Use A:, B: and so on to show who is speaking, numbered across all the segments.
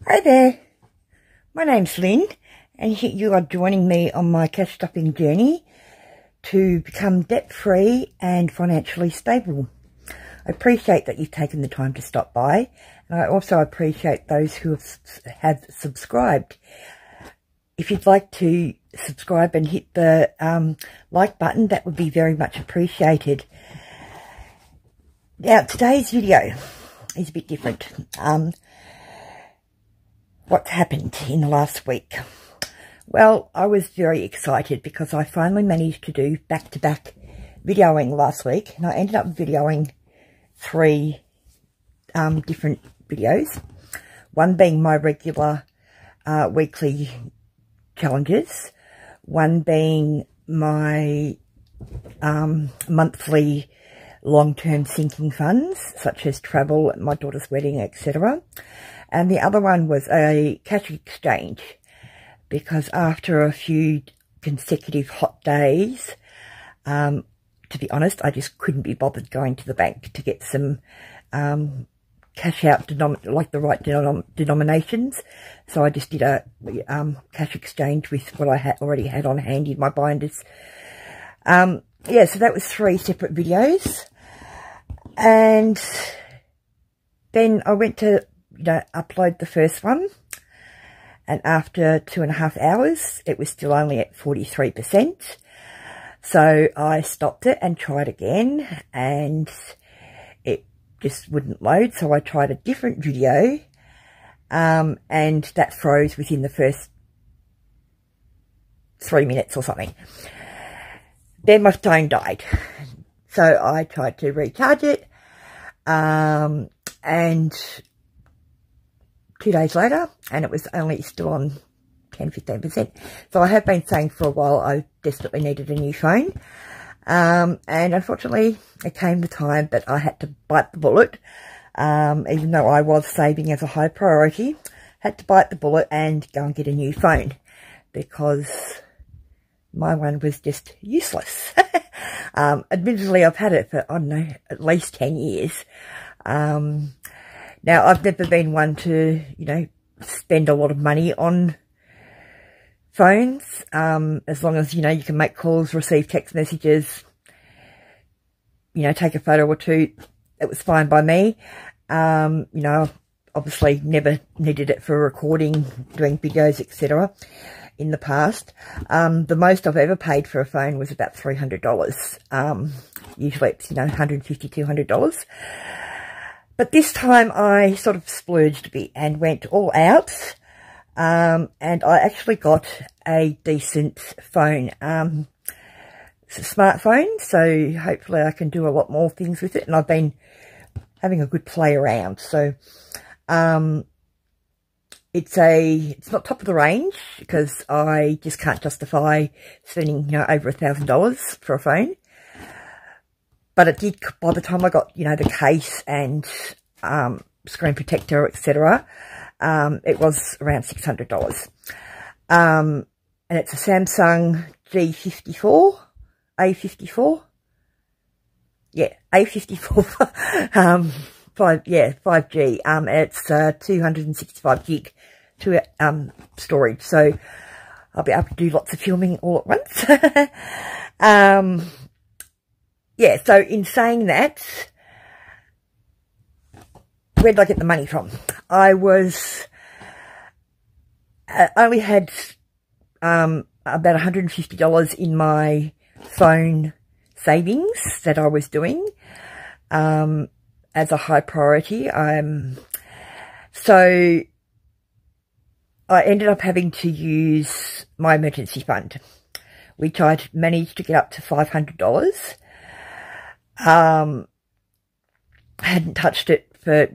A: Hi there, my name's Lynn and you are joining me on my cash stuffing journey to become debt-free and financially stable. I appreciate that you've taken the time to stop by, and I also appreciate those who have subscribed. If you'd like to subscribe and hit the like button, that would be very much appreciated. Now, today's video is a bit different. What's happened in the last week? Well, I was very excited because I finally managed to do back-to-back videoing last week, and I ended up videoing 3 different videos. One being my regular weekly challenges, one being my monthly long-term sinking funds, such as travel, my daughter's wedding, etc. And the other one was a cash exchange, because after a few consecutive hot days, to be honest, I just couldn't be bothered going to the bank to get some cash out, like the right denominations. So I just did a cash exchange with what I already had on hand in my binders. Yeah, so that was 3 separate videos. And then I went to upload the first one, and after 2.5 hours it was still only at 43%, so I stopped it and tried again, and it just wouldn't load. So I tried a different video, and that froze within the first 3 minutes or something. Then my phone died, so I tried to recharge it, and 2 days later, and it was only still on 10-15%. So I have been saying for a while I desperately needed a new phone. And unfortunately, it came the time that I had to bite the bullet. Even though I was saving as a high priority, had to bite the bullet and go and get a new phone, because my one was just useless. Admittedly, I've had it for, I don't know, at least 10 years. Now, I've never been one to, spend a lot of money on phones. As long as, you can make calls, receive text messages, take a photo or two, it was fine by me. Obviously never needed it for recording, doing videos, etc. in the past. The most I've ever paid for a phone was about $300. Usually it's, $150, $200. But this time I sort of splurged a bit and went all out, and I actually got a decent phone. It's a smartphone, so hopefully I can do a lot more things with it, and I've been having a good play around. So it's not top of the range, because I just can't justify spending, over $1,000 for a phone. But it did, by the time I got, the case and screen protector, etc., it was around $600. And it's a Samsung G54, A54. Yeah, A54, 5G. It's 265 gig to storage, so I'll be able to do lots of filming all at once. Yeah, so in saying that, where did I get the money from? I only had about $150 in my phone savings that I was doing as a high priority. So I ended up having to use my emergency fund, which I'd managed to get up to $500. I hadn't touched it for,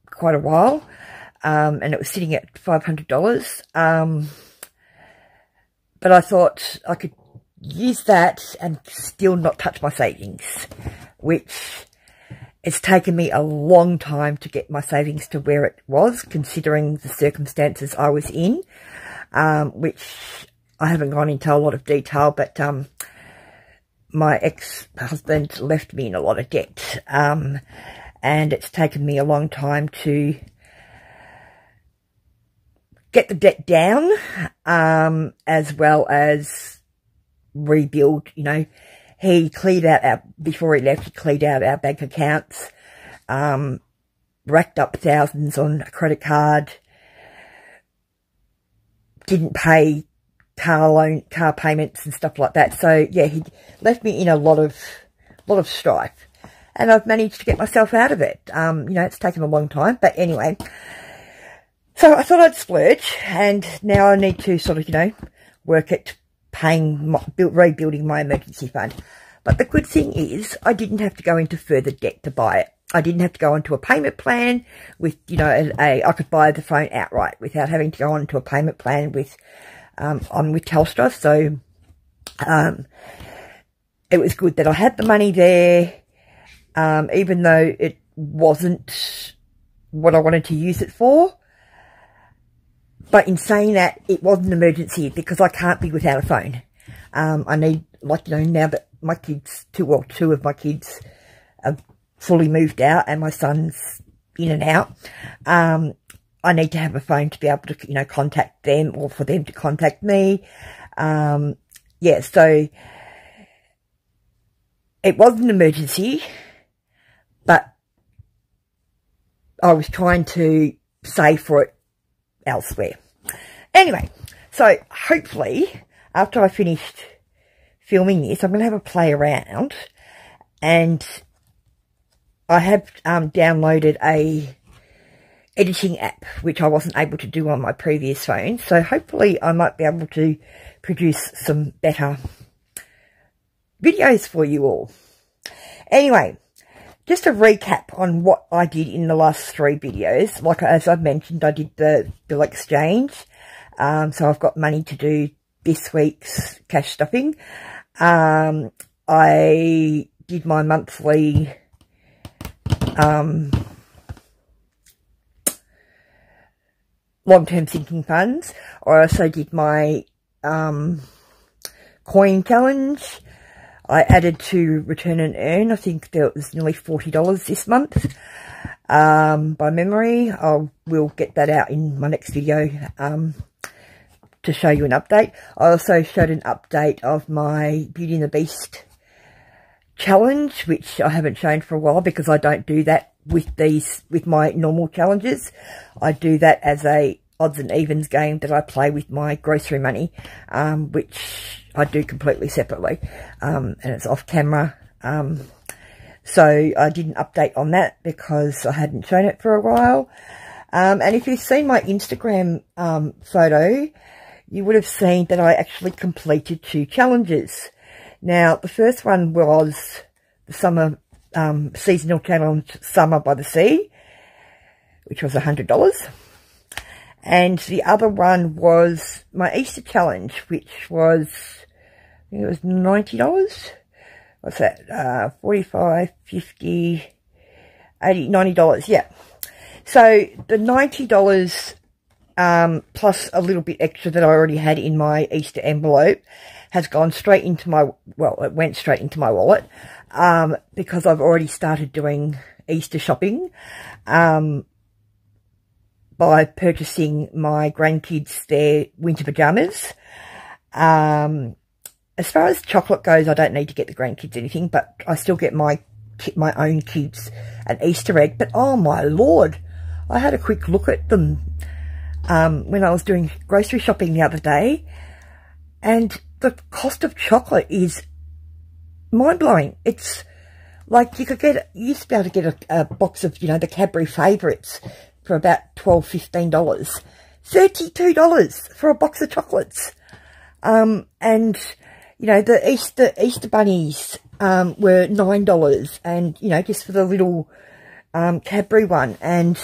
A: quite a while, and it was sitting at $500. But I thought I could use that and still not touch my savings, which it's taken me a long time to get my savings to where it was, considering the circumstances I was in, which I haven't gone into a lot of detail, but my ex-husband left me in a lot of debt, and it's taken me a long time to get the debt down, as well as rebuild. You know, he cleared out before he left, he cleared out our bank accounts, racked up thousands on a credit card, didn't pay car payments and stuff like that. So yeah, he left me in a lot of strife, and I've managed to get myself out of it. You know, it's taken a long time, but anyway. So I thought I'd splurge, and now I need to sort of, you know, work at rebuilding my emergency fund. But the good thing is I didn't have to go into further debt to buy it. I didn't have to go onto a payment plan with, you know, I could buy the phone outright without having to go onto a payment plan with, I'm with Telstra. So, it was good that I had the money there, even though it wasn't what I wanted to use it for. But in saying that, it was an emergency because I can't be without a phone. I need, like, you know, now that my kids, two of my kids have fully moved out and my son's in and out, I need to have a phone to be able to, you know, contact them or for them to contact me. Yeah, so it was an emergency, but I was trying to save for it elsewhere. Anyway, so hopefully after I finished filming this, I'm going to have a play around, and I have downloaded a editing app which I wasn't able to do on my previous phone, so hopefully I might be able to produce some better videos for you all. Anyway, just a recap on what I did in the last 3 videos. Like, as I've mentioned, I did the bill exchange. So I've got money to do this week's cash stuffing. I did my monthly long-term sinking funds. I also did my coin challenge. I added to return and earn. I think there was nearly $40 this month. By memory, I will get that out in my next video to show you an update. I also showed an update of my Beauty and the Beast challenge, which I haven't shown for a while because I don't do that with my normal challenges. I do that as a odds and evens game that I play with my grocery money, which I do completely separately, and it's off camera. So I didn't update on that because I hadn't shown it for a while. And if you've seen my Instagram photo, you would have seen that I actually completed 2 challenges. Now, the first one was the summer seasonal challenge, Summer by the Sea, which was $100. And the other one was my Easter challenge, which was, I think it was $90. What's that? $45, $50, $80, $90. Yeah. So the $90 plus a little bit extra that I already had in my Easter envelope has gone straight into my, well, it went straight into my wallet, because I've already started doing Easter shopping, by purchasing my grandkids their winter pajamas. As far as chocolate goes, I don't need to get the grandkids anything, but I still get my own kids an Easter egg. But oh my Lord, I had a quick look at them when I was doing grocery shopping the other day, and the cost of chocolate is mind-blowing. It's like you used to be able to get a box of, you know, the Cadbury favourites for about $12, $15. $32 for a box of chocolates. And, you know, the Easter bunnies were $9, and, you know, just for the little Cadbury one. And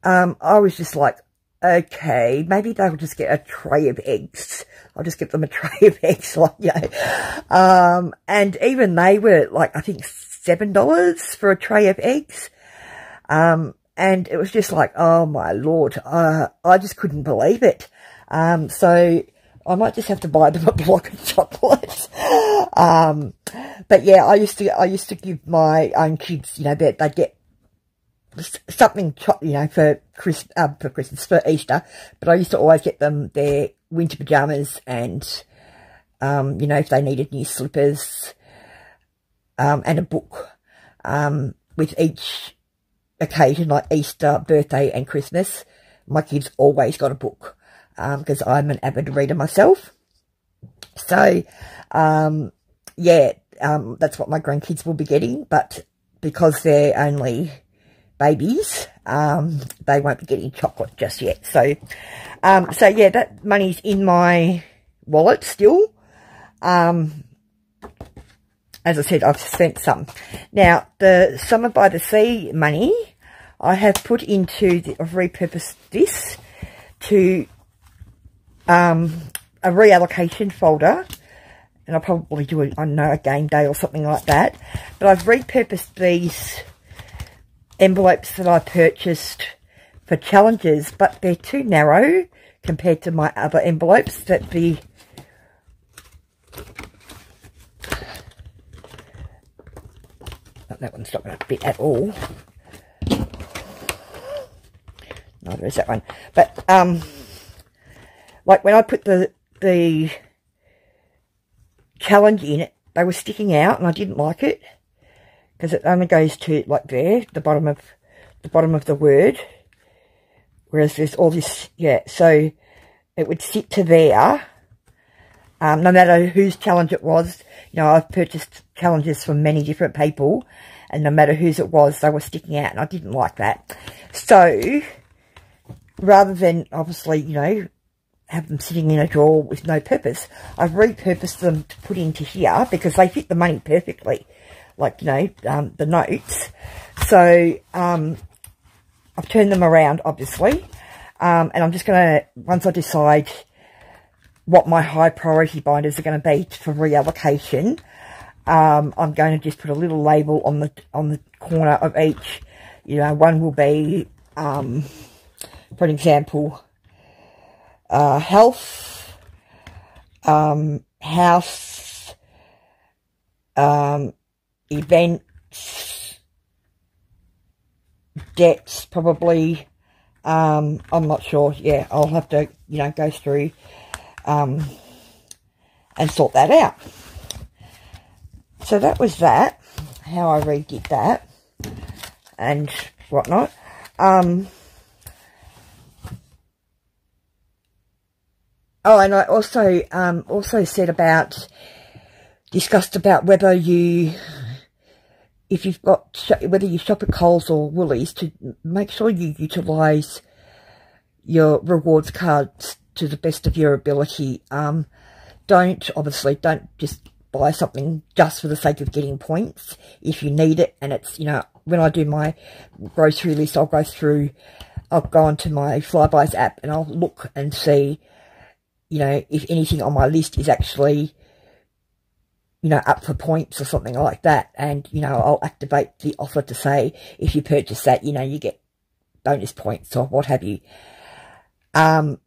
A: I was just like, okay, maybe they'll just get a tray of eggs. I'll just get them a tray of eggs, like, you know. And even they were like, I think $7 for a tray of eggs. And it was just like, oh my Lord, I just couldn't believe it. So I might just have to buy them a block of chocolate. But yeah, I used to give my own kids, you know, they'd get something, you know, for Christmas, for Easter. But I used to always get them their winter pyjamas and, you know, if they needed new slippers, and a book, with each occasion, like Easter, birthday and Christmas. My kids always got a book, because I'm an avid reader myself. So, yeah, that's what my grandkids will be getting, but because they're only babies, they won't be getting chocolate just yet. So, so yeah, that money's in my wallet still. As I said, I've spent some. Now, the Summer by the Sea money, I have put into, I've repurposed this to a reallocation folder. And I'll probably do it, I don't know, a game day or something like that. But I've repurposed these envelopes that I purchased for challenges, but they're too narrow compared to my other envelopes. That one's not going to fit at all. Neither is that one. But, like when I put the challenge in it, they were sticking out and I didn't like it, because it only goes to like there, the bottom of the word, whereas there's all this, yeah, so it would sit to there, no matter whose challenge it was. You know, I've purchased challenges from many different people, and no matter whose it was, they were sticking out, and I didn't like that. So rather than obviously, you know, have them sitting in a drawer with no purpose, I've repurposed them to put into here because they fit the money perfectly, like, you know, the notes. So I've turned them around, obviously, and I'm just going to, once I decide what my high priority binders are going to be for reallocation, I'm going to just put a little label on the corner of each. You know, one will be, for an example, health, house, events, debts, probably. I'm not sure. Yeah, I'll have to, you know, go through and sort that out. So that was that, how I redid that and whatnot. Oh, and I also discussed about whether you shop at Coles or Woolies, to make sure you utilise your rewards cards to the best of your ability. Don't just buy something just for the sake of getting points. If you need it, and it's, you know, when I do my grocery list, I'll go onto my Flybuys app and I'll look and see, you know, if anything on my list is actually, you know, up for points or something like that. And, you know, I'll activate the offer to say, if you purchase that, you know, you get bonus points or what have you. But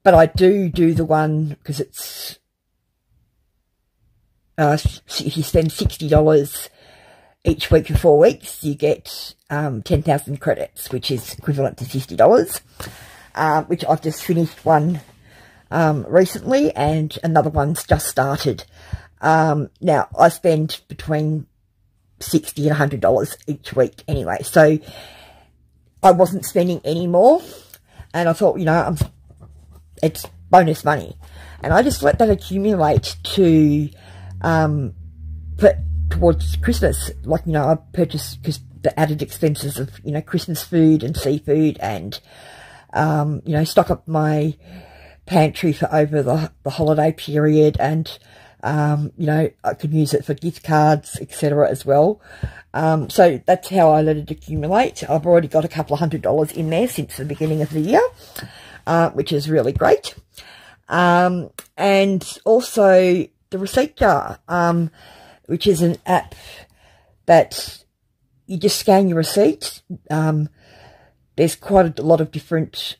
A: I do the one, because it's, if you spend $60 each week for 4 weeks, you get 10,000 credits, which is equivalent to $50, which I've just finished one recently, and another one's just started. Now, I spend between $60 and $100 each week anyway, so I wasn't spending any more, and I thought, you know, it's bonus money, and I just let that accumulate to put towards Christmas. Like, you know, I purchased, because the added expenses of, you know, Christmas food and seafood, and you know, stock up my pantry for over the holiday period, and you know, I could use it for gift cards, etc. as well. So that's how I let it accumulate. I've already got a couple of $100 in there since the beginning of the year, which is really great. And also the Receipt Jar, which is an app that you just scan your receipt. There's quite a lot of different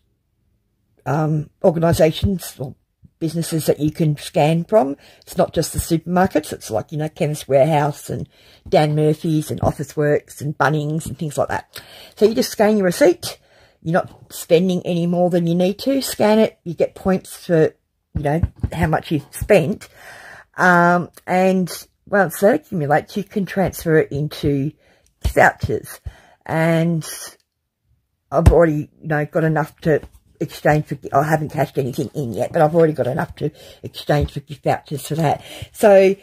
A: organisations or businesses that you can scan from. It's not just the supermarkets. It's like, you know, Chemist Warehouse and Dan Murphy's and Officeworks and Bunnings and things like that. So you just scan your receipt. You're not spending any more than you need to. Scan it. You get points for, you know, how much you've spent. And once that accumulates, you can transfer it into vouchers. And I've already, you know, got enough to exchange for, I haven't cashed anything in yet, but I've already got enough to exchange for gift vouchers for that. So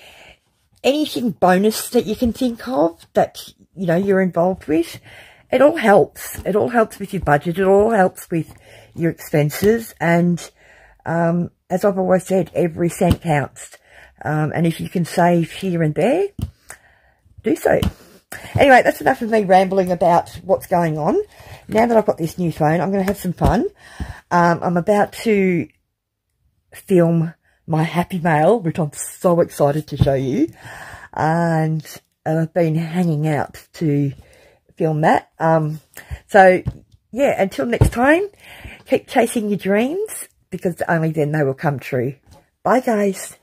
A: anything bonus that you can think of that, you know, you're involved with, it all helps. It all helps with your budget. It all helps with your expenses. And as I've always said, every cent counts. And if you can save here and there, do so. Anyway, that's enough of me rambling about what's going on. Now that I've got this new phone, I'm going to have some fun. I'm about to film my Happy Mail, which I'm so excited to show you. And I've been hanging out to film that. So, yeah, until next time, keep chasing your dreams, because only then they will come true. Bye, guys.